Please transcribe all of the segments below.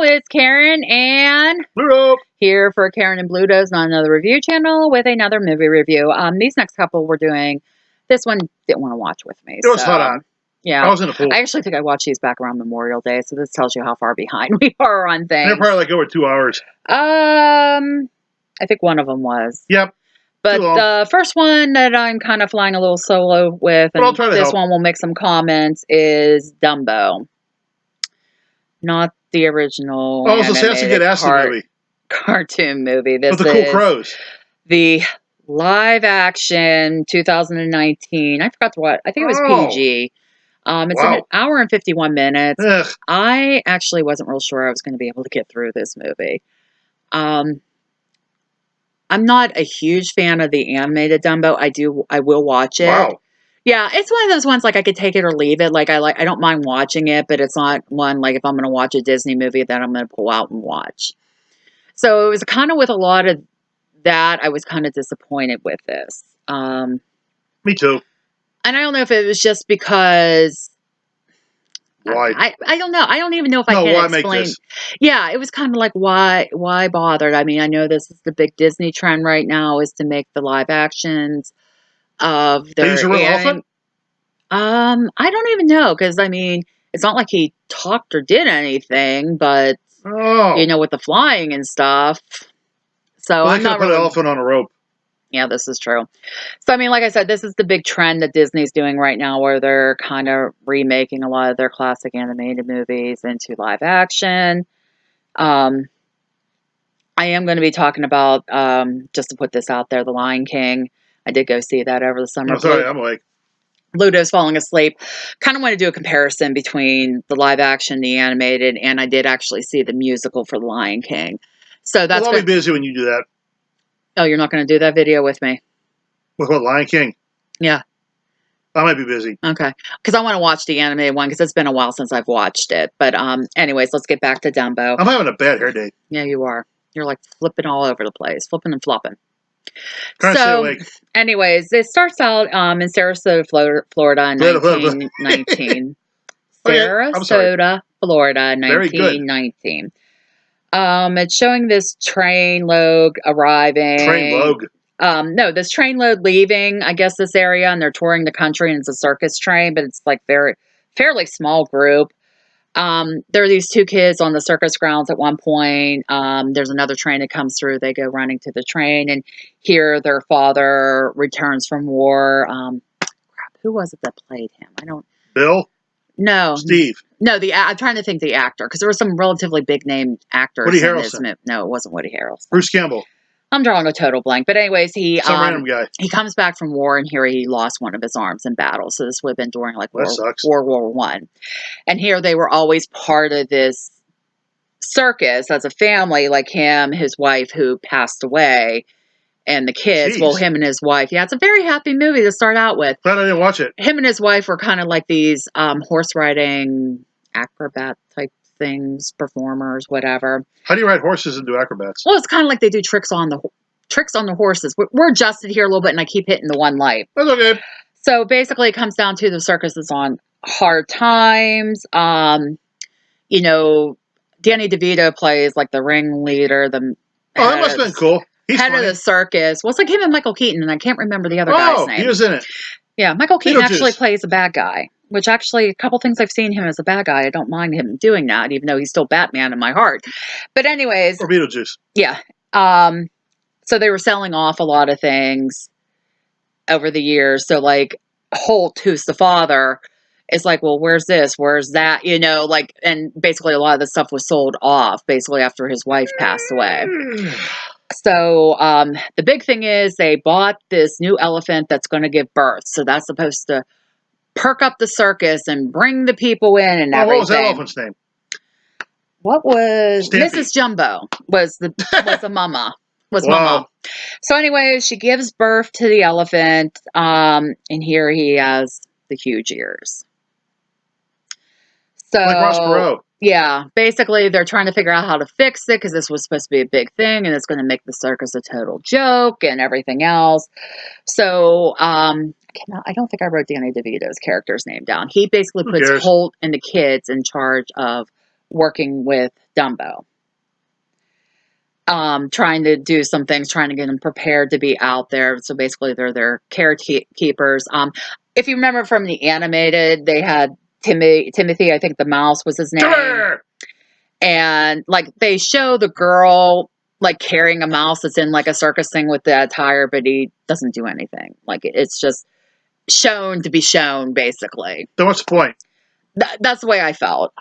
it's Karen and Pluto. here for Karen and Bluto's Not Another Review channel with another movie review. These next couple we're doing, this one didn't want to watch with me. It was hot out. Yeah. I was in the pool. I actually think I watched these back around Memorial Day, so this tells you how far behind we are on things. They're probably like over 2 hours. I think one of them was. Yep. But the first one that I'm kind of flying a little solo with, and this one will make some comments, is Dumbo. Not the original. Oh, so that's a good acid movie. Cartoon movie. This with the cool crows. The live action 2019. I forgot what. I think it was PG. It's an hour and 51 minutes. Ugh. I actually wasn't real sure I was going to be able to get through this movie. I'm not a huge fan of the animated Dumbo. I will watch it. Wow. Yeah, it's one of those ones like I could take it or leave it. I don't mind watching it, but it's not one like if I'm going to watch a Disney movie that I'm going to pull out and watch. So it was kind of with a lot of that. I was kind of disappointed with this. Me too. And I don't know if it was just because. Why? I don't know. I don't even know if I can explain. Make this? Yeah, it was kind of like why bothered? I mean, I know this is the big Disney trend right now is to make the live actions of their. He's a real elephant? I don't even know because I mean, it's not like he talked or did anything, but with the flying and stuff. So I'm not put an elephant on a rope. Yeah, this is true. So, I mean, like I said, this is the big trend that Disney's doing right now where they're kind of remaking a lot of their classic animated movies into live action. I am going to be talking about, just to put this out there, The Lion King. I did go see that over the summer. I'm sorry, I'm awake. Ludo's falling asleep. Kind of want to do a comparison between the live action, the animated, and I did actually see the musical for The Lion King. So that's I'll be busy when you do that. Oh, you're not going to do that video with me? With what, Lion King? Yeah. I might be busy. Okay. Because I want to watch the animated one because it's been a while since I've watched it. But anyways, let's get back to Dumbo. I'm having a bad hair day. Yeah, you are. You're like flipping all over the place. Flipping and flopping. Trying to stay awake. Anyways, it starts out in Sarasota, Florida in 1919. Sarasota, Florida, 1919. It's showing this train load arriving. Train load? No, this train load leaving, I guess, this area, and they're touring the country, and it's a circus train, but it's like fairly small group. There are these two kids on the circus grounds at one point. There's another train that comes through. They go running to the train, and here their father returns from war. Who was it that played him? Bill? No. Steve? No, I'm trying to think the actor, because there were some relatively big name actors. Woody Harrelson. No, it wasn't Woody Harrelson. Bruce Campbell. I'm drawing a total blank. But anyways, some random guy. He comes back from war, and here he lost one of his arms in battle. So this would have been during World War I. And here they were always part of this circus as a family, like him, his wife who passed away, and the kids. Jeez. Well, him and his wife. Yeah, it's a very happy movie to start out with. Glad I didn't watch it. Him and his wife were kind of like these horse riding acrobat type things, performers, whatever. How do you ride horses and do acrobats? Well, it's kind of like they do tricks on the horses. We're adjusted here a little bit, and I keep hitting the one light. That's okay. So basically, it comes down to the circus is on hard times. Danny DeVito plays like the ringleader. That must have been cool. He's head funny. Of the circus. Well, it's like him and Michael Keaton, and I can't remember the other guy's name. He was in it. Yeah, Michael Keaton actually plays a bad guy, which actually, a couple things I've seen him as a bad guy, I don't mind him doing that, even though he's still Batman in my heart. But anyways. Or Beetlejuice. Yeah. So they were selling off a lot of things over the years. So like Holt, who's the father, is like, well, where's this? Where's that? And basically a lot of the stuff was sold off basically after his wife passed away. So the big thing is they bought this new elephant that's going to give birth. So that's supposed to perk up the circus and bring the people in and everything. What was that elephant's name? What was Stampy. Mrs. Jumbo was the mama. Mama. So anyway, she gives birth to the elephant, and here he has the huge ears. So like Ross Perot. Yeah, basically they're trying to figure out how to fix it because this was supposed to be a big thing and it's going to make the circus a total joke and everything else. So I don't think I wrote Danny DeVito's character's name down. He basically puts Holt and the kids in charge of working with Dumbo. Trying to do some things, trying to get them prepared to be out there. So basically, they're their caretakers. If you remember from the animated, they had Timothy, I think the mouse was his name. And like they show the girl like carrying a mouse that's in like a circus thing with the attire, but he doesn't do anything. Like it's just shown to be shown, basically. So what's the point? That's the way I felt.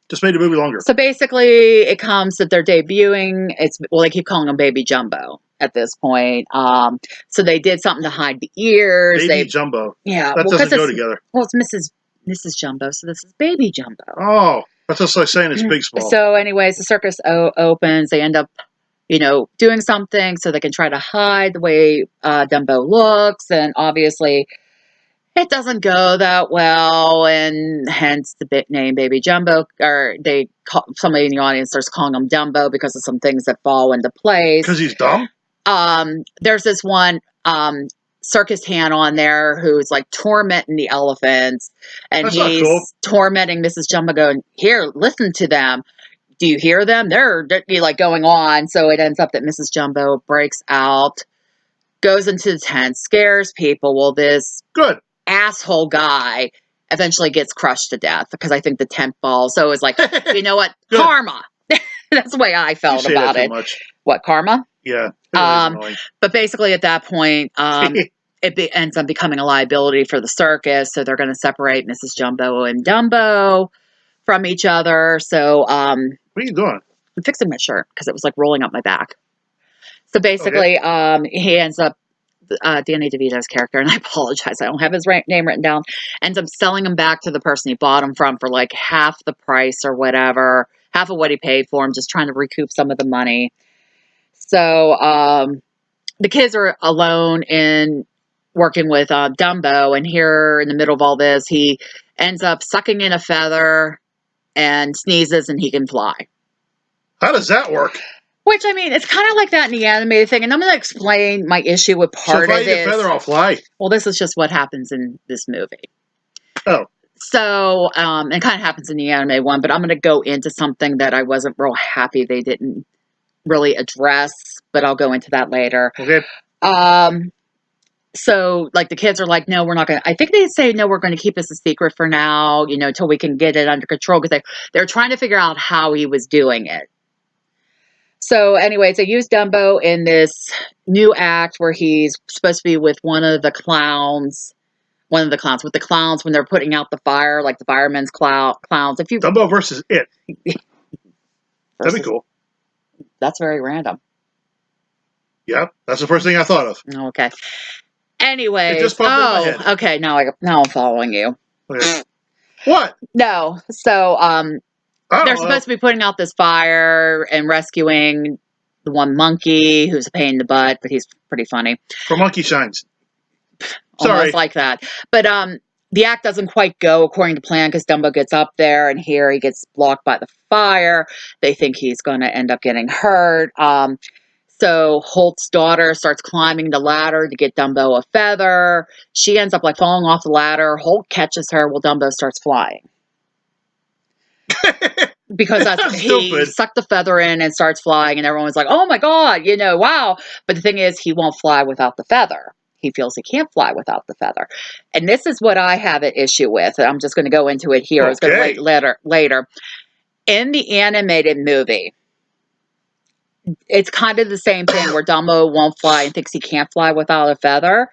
Just made the movie longer. So basically, it comes that they're debuting. Well, they keep calling him Baby Jumbo at this point. So they did something to hide the ears. Baby Jumbo. Yeah, that doesn't go together. Well, it's Mrs. Jumbo, so this is Baby Jumbo. Oh, that's just like saying it's Big Small. So, anyways, the circus opens. They end up, doing something so they can try to hide the way Dumbo looks, and obviously it doesn't go that well, and hence the big name Baby Jumbo. Or somebody in the audience starts calling him Dumbo because of some things that fall into place. Because he's dumb? There's this one circus hand on there who's like tormenting the elephants, and That's he's not cool. tormenting Mrs. Jumbo, going, "Here, listen to them. Do you hear them? They're like going on." So it ends up that Mrs. Jumbo breaks out, goes into the tent, scares people. Well, this asshole guy eventually gets crushed to death because I think the tent falls. So it was like, you know what? Karma. That's the way I felt about it. Much. What, karma? Yeah. But basically at that point, it ends up becoming a liability for the circus. So they're going to separate Mrs. Jumbo and Dumbo from each other. So, what are you doing? I'm fixing my shirt because it was like rolling up my back. So basically, he ends up, Danny DeVito's character, and I apologize, I don't have his name written down, ends up selling him back to the person he bought him from for like half the price or whatever, half of what he paid for him, just trying to recoup some of the money. So the kids are alone in working with Dumbo, and here in the middle of all this, he ends up sucking in a feather and sneezes, and he can fly. How does that work? Which, I mean, it's kind of like that in the animated thing, and I'm going to explain my issue with part of this. So if I eat a feather, I'll fly? Well, this is just what happens in this movie. Oh. So, it kind of happens in the anime one, but I'm going to go into something that I wasn't real happy they didn't really address, but I'll go into that later. Okay. So, like, the kids are like, no, we're not going to, I think they say, no, we're going to keep this a secret for now, until we can get it under control, because they're trying to figure out how he was doing it. So anyways, they use Dumbo in this new act where he's supposed to be with one of the clowns, with the clowns when they're putting out the fire, like the firemen's clowns. Dumbo versus it. That'd be cool. That's very random. Yeah, that's the first thing I thought of. Okay. Anyways, it just popped in my head. Okay, now I'm following you. Okay. What? No, so they're supposed to be putting out this fire and rescuing the one monkey who's a pain in the butt, but he's pretty funny. For monkey shines. Almost like that. But the act doesn't quite go according to plan because Dumbo gets up there and here he gets blocked by the fire. They think he's going to end up getting hurt. So Holt's daughter starts climbing the ladder to get Dumbo a feather. She ends up like falling off the ladder. Holt catches her while Dumbo starts flying. Because he sucked the feather in and starts flying, and everyone's like, oh my God, wow. But the thing is, he won't fly without the feather. He feels he can't fly without the feather. And this is what I have an issue with. I'm just going to go into it here. Okay. I was going to wait later. In the animated movie, it's kind of the same thing where Dumbo won't fly and thinks he can't fly without a feather.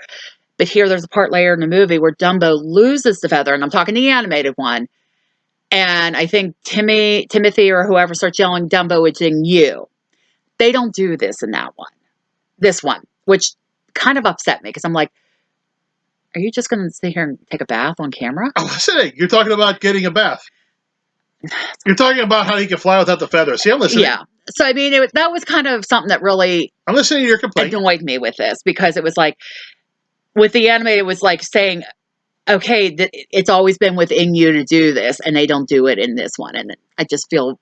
But here there's a part later in the movie where Dumbo loses the feather, and I'm talking the animated one. And I think Timothy or whoever starts yelling, Dumbo, it's in you. They don't do this in that one. This one, which kind of upset me because I'm like, are you just going to sit here and take a bath on camera? I'm listening. You're talking about getting a bath. You're talking about how he can fly without the feather. See, I'm listening. Yeah. So, I mean, that was kind of something that really I'm listening to your complaint. Annoyed me with this because it was like, with the animated, it was like saying, okay, it's always been within you to do this, and they don't do it in this one. And I just feel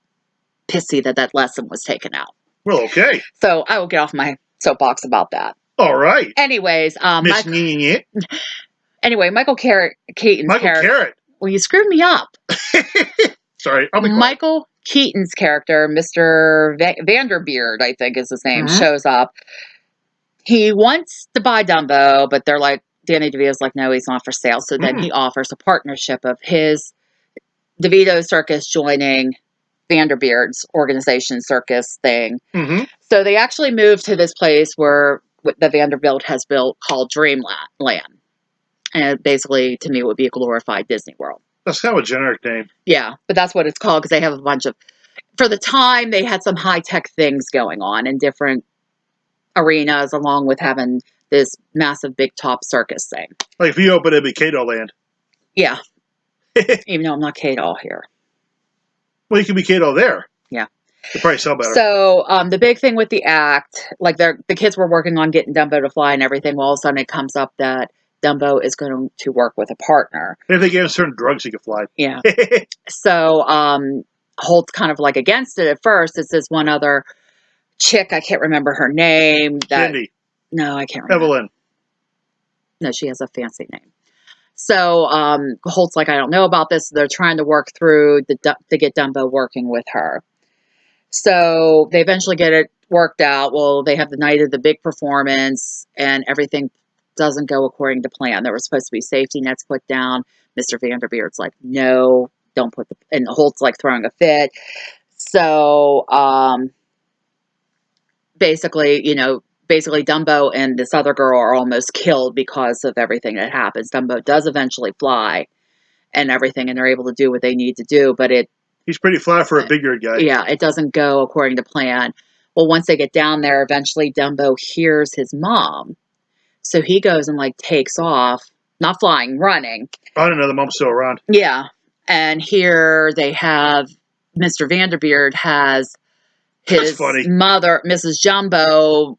pissy that lesson was taken out. Well, okay. So I will get off my soapbox about that. All right. Anyways, Anyway, Michael Keaton's character. Carrot. Well, you screwed me up. Sorry, I'll be quiet. Michael Keaton's character, Mr. Vanderbeard, I think is his name, shows up. He wants to buy Dumbo, but they're like, Danny DeVito's like, no, he's not for sale. So then he offers a partnership of his DeVito circus joining Vanderbeard's organization circus thing. So they actually moved to this place where the Vanderbilt has built called Dreamland. And basically, to me, it would be a glorified Disney World. That's kind of a generic name. Yeah, but that's what it's called because they have a bunch of, for the time, they had some high-tech things going on in different arenas, along with having this massive big top circus thing. Like if you open it, it'd be Kato Land. Yeah. Even though I'm not Kato here. Well, you can be Kato there. Yeah. It'd probably sell better. So the big thing with the act, like the kids were working on getting Dumbo to fly and everything. Well, all of a sudden it comes up that Dumbo is going to work with a partner. If they gave him certain drugs, he could fly. Yeah. So Holt's kind of like against it at first. It's this one other chick, I can't remember her name. Cindy. No, I can't remember. Evelyn. No, she has a fancy name. So Holt's like, I don't know about this. They're trying to work through to get Dumbo working with her. So they eventually get it worked out. Well, they have the night of the big performance, and everything doesn't go according to plan. There were supposed to be safety nets put down. Mr. Vanderbeard's like, no, don't put the... And Holt's like throwing a fit. So basically Dumbo and this other girl are almost killed because of everything that happens. Dumbo does eventually fly and everything, and they're able to do what they need to do, but he's pretty flat for a big-eared guy. Yeah, it doesn't go according to plan. Well, once they get down there, eventually Dumbo hears his mom. So he goes and like takes off, not flying, running. I didn't know the mom's still around. Yeah. And here they have Mr. Vanderbeard has his mother, Mrs. Jumbo,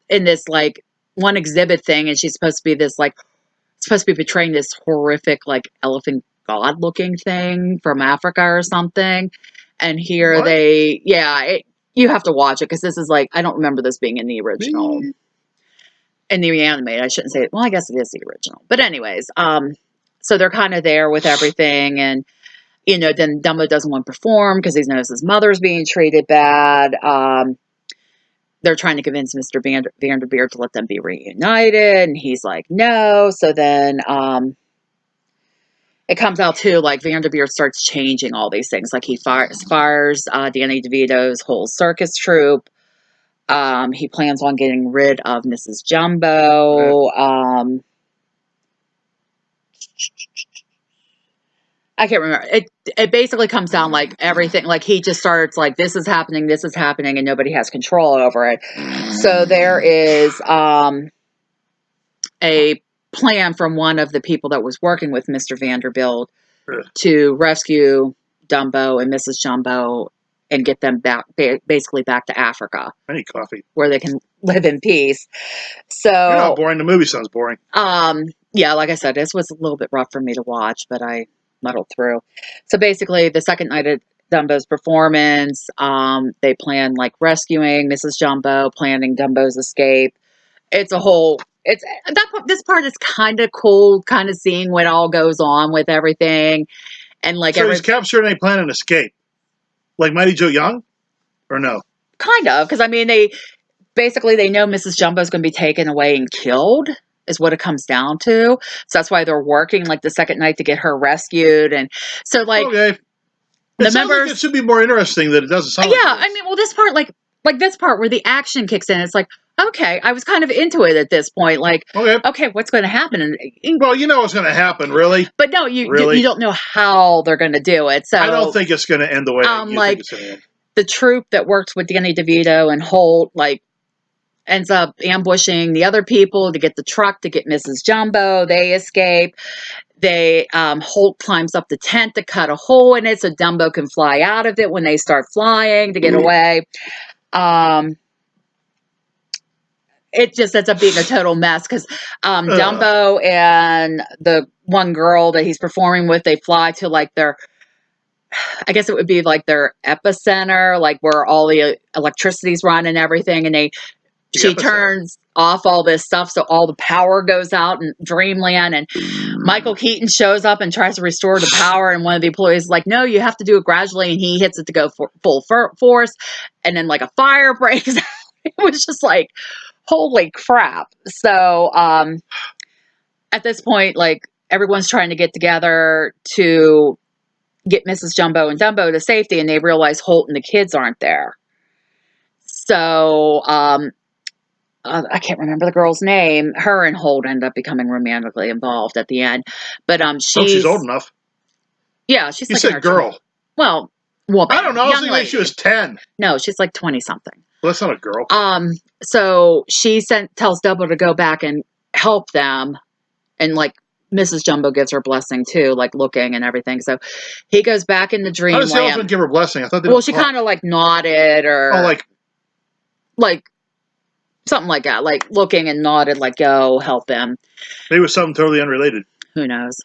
in this like one exhibit thing, and she's supposed to be this like supposed to be portraying this horrific like elephant god looking thing from Africa or something. And here what? You have to watch it because this is like, I don't remember this being in the original. In the animated, I shouldn't say it. Well, I guess it is the original. But anyways, so they're kind of there with everything, and then Dumbo doesn't want to perform because he knows his mother's being treated bad. They're trying to convince Mr. Vanderbeard to let them be reunited, and he's like, no. So then it comes out too, like Vanderbeard starts changing all these things. Like he fires Danny DeVito's whole circus troupe. He plans on getting rid of Mrs. Jumbo. I can't remember. It basically comes down like everything. Like he just starts like, this is happening, and nobody has control over it. So there is a plan from one of the people that was working with Mr. Vanderbilt to rescue Dumbo and Mrs. Jumbo and get them back, basically back to Africa. I need coffee. Where they can live in peace. So you're not boring. The movie sounds boring. Yeah, like I said, this was a little bit rough for me to watch, but I muddled through. So basically, the second night of Dumbo's performance, they plan like rescuing Mrs. Jumbo, planning Dumbo's escape. It's a whole. This part is kind of cool, kind of seeing what all goes on with everything, and like. So he's captured and they plan an escape. Like Mighty Joe Young? Or no? Kind of, because I mean, they know Mrs. Jumbo's going to be taken away and killed, is what it comes down to. So that's why they're working like the second night to get her rescued. And so like, okay. It sounds like it should be more interesting than it doesn't sound. Yeah, I mean, well, this part, like this part where the action kicks in, it's like, okay, I was kind of into it at this point. Like, okay, what's going to happen? And well, you know what's going to happen, really. But no, you don't know how they're going to do it. So I don't think it's going to end the way you think it's going to end. The troupe that works with Danny DeVito and Holt, like, ends up ambushing the other people to get the truck to get Mrs. Jumbo. They escape. Holt climbs up the tent to cut a hole in it so Dumbo can fly out of it when they start flying to get away. It just ends up being a total mess because Dumbo and the one girl that he's performing with, they fly to like I guess it would be like their epicenter, like where all the electricity's run and everything, and she turns off all this stuff, so all the power goes out in Dreamland. And Michael Keaton shows up and tries to restore the power, and one of the employees is like, no, you have to do it gradually, and he hits it to go full force, and then like a fire breaks out. It was just like, holy crap. So at this point, like, everyone's trying to get together to get Mrs. Jumbo and Dumbo to safety, and they realize Holt and the kids aren't there. So I can't remember the girl's name. Her and Holt end up becoming romantically involved at the end. But she's old enough. Yeah, she's you like said girl. 20. Well, woman. I don't know. I was thinking she was 10. No, she's like 20 something. Well, that's not a girl. So she tells Dumbo to go back and help them, and like Mrs. Jumbo gives her blessing too, like looking and everything. So he goes back in the dreamland. How does Salesman give her blessing? I thought they well, she kind of like nodded or like something like that, like looking and nodded, like go help them. Maybe it was something totally unrelated. Who knows?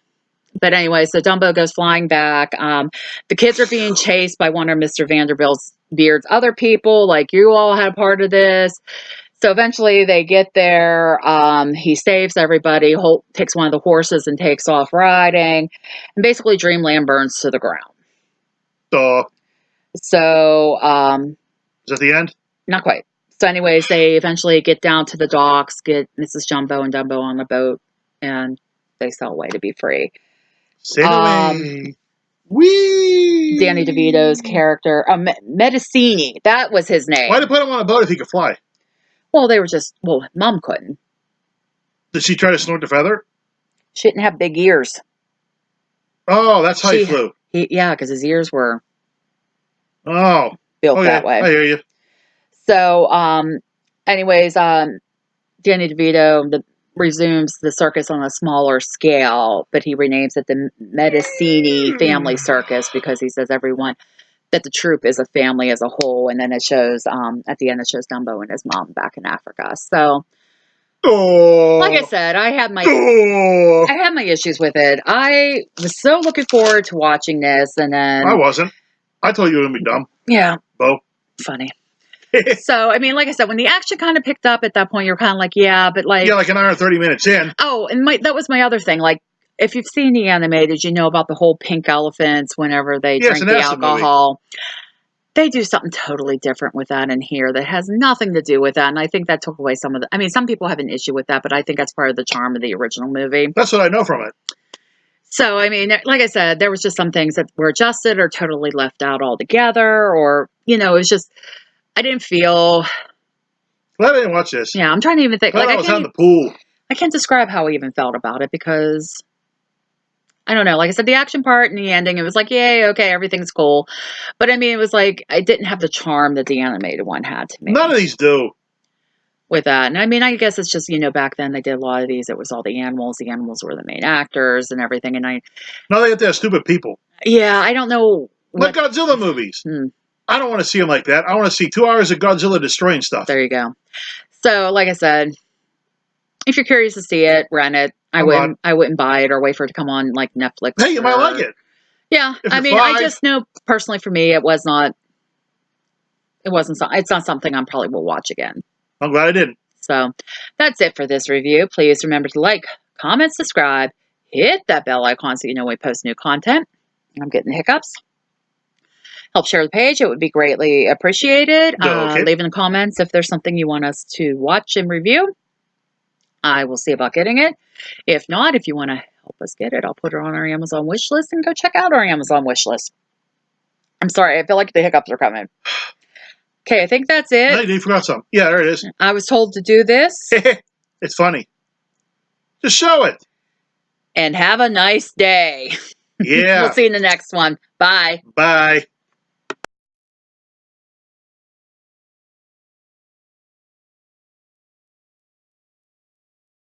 But anyway, so Dumbo goes flying back. The kids are being chased by one of Mr. Beard's other people. Like, you all had part of this. So eventually they get there. He saves everybody. Holt takes one of the horses and takes off riding. And basically Dreamland burns to the ground. So is that the end? Not quite. So anyways, they eventually get down to the docks, get Mrs. Jumbo and Dumbo on the boat, and they sail away to be free. Sail away. Whee! Danny DeVito's character, Medicini, that was his name. Why did they put him on a boat if he could fly? Well, Mom couldn't. Did she try to snort the feather? She didn't have big ears. Oh, that's how he flew. Yeah, because his ears were built that way. I hear you. So, anyways, Danny DeVito resumes the circus on a smaller scale, but he renames it the Medicini Family Circus because he says that the troupe is a family as a whole. And then it shows, at the end, it shows Dumbo and his mom back in Africa. So, like I said, I had my issues with it. I was so looking forward to watching this, and then I wasn't. I told you it would be dumb. Yeah. Bo. Funny. So, I mean, like I said, when the action kind of picked up at that point, you're kind of like, yeah, but like... Yeah, like an hour and 30 minutes in. Oh, and that was my other thing. Like, if you've seen the animated, you know about the whole pink elephants whenever they drink the alcohol. They do something totally different with that in here that has nothing to do with that. And I think that took away some of the... I mean, some people have an issue with that, but I think that's part of the charm of the original movie. That's what I know from it. So, I mean, like I said, there was just some things that were adjusted or totally left out altogether, or, it was just... I didn't feel... Glad I didn't watch this. Yeah, I'm trying to even think. Glad I was on the pool. I can't describe how I even felt about it because... I don't know. Like I said, the action part and the ending, it was like, yay, okay, everything's cool. But I mean, it was like, I didn't have the charm that the animated one had to me. None of these do. With that. And I mean, I guess it's just, back then they did a lot of these. It was all the animals. The animals were the main actors and everything. And now they have to have stupid people. Yeah, I don't know. Like Godzilla movies. I don't want to see them like that. I want to see 2 hours of Godzilla destroying stuff. There you go. So, like I said, if you're curious to see it, rent it. I wouldn't buy it or wait for it to come on like Netflix. Hey, you might like it. Yeah, I mean, I just know personally for me, it's not something I probably will watch again. I'm glad I didn't. So that's it for this review. Please remember to like, comment, subscribe, hit that bell icon so you know when we post new content. I'm getting the hiccups. Help share the page. It would be greatly appreciated. Leave in the comments if there's something you want us to watch and review. I will see about getting it. If not, if you want to help us get it, I'll put it on our Amazon wish list and go check out our Amazon wish list. I'm sorry. I feel like the hiccups are coming. Okay, I think that's it. No, you forgot something. Yeah, there it is. I was told to do this. It's funny. Just show it. And have a nice day. Yeah. We'll see you in the next one. Bye. Bye.